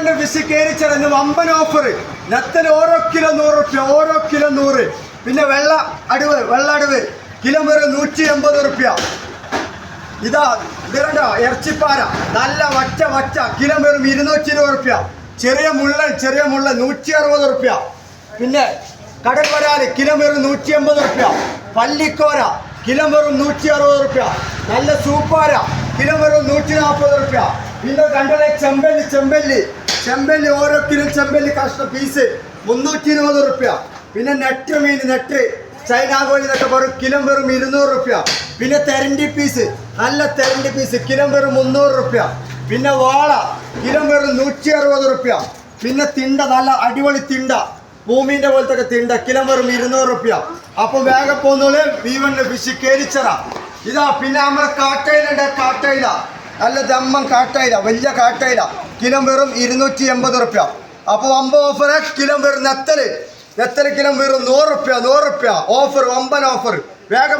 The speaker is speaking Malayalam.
വീവണ്ണ ഫിഷ് കയറിച്ചെന്ന് വമ്പൻ ഓഫർ. നെത്തൽ ഓരോ കിലോ 100 റുപ്യ, ഓരോ കിലോ 100. പിന്നെ വെള്ള അടുവ് കിലോ വെറും 180 റുപ്യ. ഇതാ ഇത് കണ്ടോ, ഇറച്ചിപ്പാര നല്ല വച്ച കിലോ വെറും 220 റുപ്യ. ചെറിയ മുള്ളൻ 160 റുപ്യ. പിന്നെ കടൽ വരാല് കിലോ വെറും 180 റുപ്യ. പല്ലിക്കോര കിലോ വെറും 160 റുപ്യ. നല്ല സൂപ്പാര കിലോ വെറും 140 റുപ്യ. പിന്നെ കണ്ടത് ചെമ്പല്ലി ഓരോ കിലോ ചെമ്പല്ലി കഷ്ണ പീസ് 320 റുപ്യ. പിന്നെ നെറ്റ് ചൈനാഗോളി എന്നൊക്കെ വെറും കിലോ വെറും 200 റുപ്യ. പിന്നെ തെരണ്ടി പീസ് നല്ല തെരണ്ടി പീസ് കിലോ വെറും 300 റുപ്യ. പിന്നെ വാള കിലോ വെറും 160 റുപ്യ. പിന്നെ തിണ്ട നല്ല അടിപൊളി തിണ്ട, ഭൂമിന്റെ പോലത്തെ തിണ്ട കിലോ വെറും 200 റുപ്യ. അപ്പൊ വേഗം പോകുന്നോള് വീവണ്ണ ഫിഷ് കേരിച്ചറ. ഇതാ പിന്നെ നമ്മളെ കാട്ടയില നല്ല ദമ്മം കാട്ടയില, വലിയ കാട്ടയില കിലോ വെറും 280 റുപ്യ. അപ്പൊ വമ്പ ഓഫർ. കിലോ വെറും നെത്തല് കിലോ വെറും 100 റുപ്യ ഓഫർ, വമ്പൻ ഓഫർ. വേഗം